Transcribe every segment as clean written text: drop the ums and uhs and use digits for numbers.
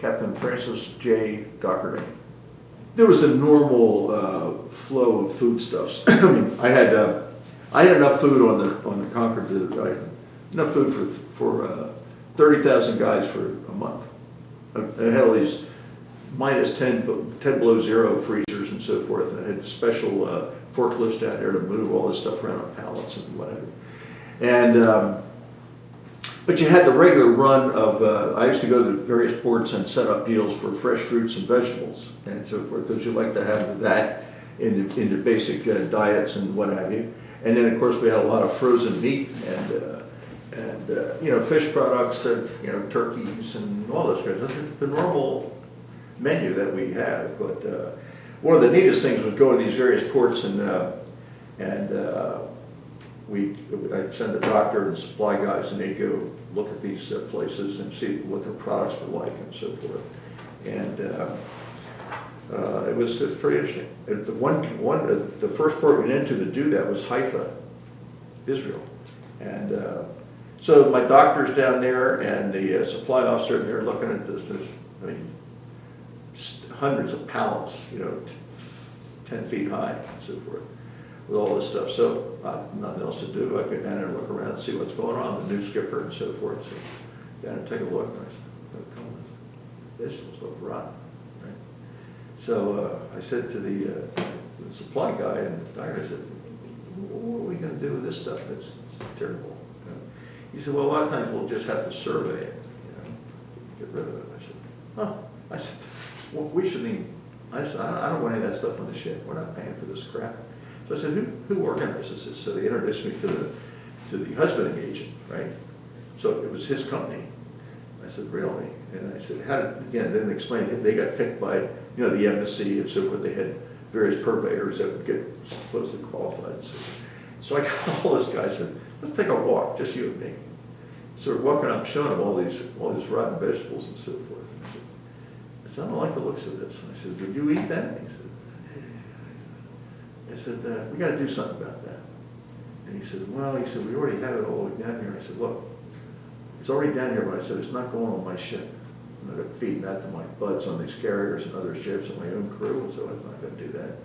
Captain Francis J. Dougherty. There was a normal flow of foodstuffs. I mean, I had enough food on the Concord enough food for 30,000 guys for a month. I had all these minus 10 below zero freezers and so forth, and I had special forklifts down there to move all this stuff around on pallets and whatever. And but you had the regular run of, I used to go to various ports and set up deals for fresh fruits and vegetables and so forth, because you like to have that in the basic diets and what have you. And then of course we had a lot of frozen meat and you know, fish products and, you know, turkeys and all those kinds of things. The normal menu that we have. But one of the neatest things was go to these various ports and I'd send the doctor and the supply guys, and they'd go look at these places and see what their products were like and so forth. And it was pretty interesting. The first port we went into to do that was Haifa, Israel. And so my doctor's down there and the supply officer, and they're looking at this, I mean, hundreds of pallets, you know, 10 feet high and so forth, with all this stuff. So nothing else to do. I go down there and look around and see what's going on, the new skipper and so forth. So down and take a look, and I said, vegetables look rotten, right? So I said to the supply guy and the doctor, I said, what are we going to do with this stuff? It's terrible. You know? He said, well, a lot of times we'll just have to survey it, you know, get rid of it. I said, oh. I said, well, we shouldn't even, I said, I don't want any of that stuff on the ship. We're not paying for this crap. So I said, who organizes this? So they introduced me to the husbanding agent, right? So it was his company. I said, really? And I said, how did, again, then they explained it. They got picked by, you know, the embassy and so forth. They had various purveyors that would get supposedly qualified. So I got all this guy, I said, let's take a walk, just you and me. So we're walking up, showing him all these rotten vegetables and so forth. I said, I don't like the looks of this. And I said, would you eat that? And he said, yeah. I said, we got to do something about that. And he said, well, we already have it all the way down here. I said, look, it's already down here, but I said, it's not going on my ship. I'm not feeding that to my buds on these carriers and other ships and my own crew, so I was not going to do that.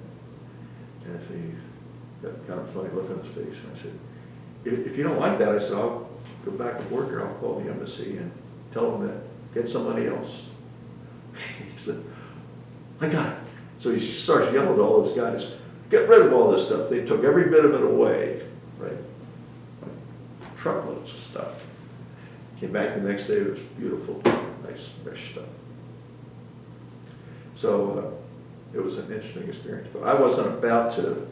And I said, he's got kind of a funny look on his face. And I said, if you don't like that, I said, I'll go back aboard here. I'll call the embassy and tell them to get somebody else. He said, I got it. So he starts yelling at all those guys, get rid of all this stuff. They took every bit of it away, right? Like truckloads of stuff. Came back the next day, it was beautiful, nice, fresh stuff. So it was an interesting experience. But I wasn't about to,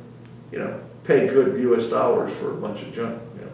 you know, pay good US dollars for a bunch of junk. You know?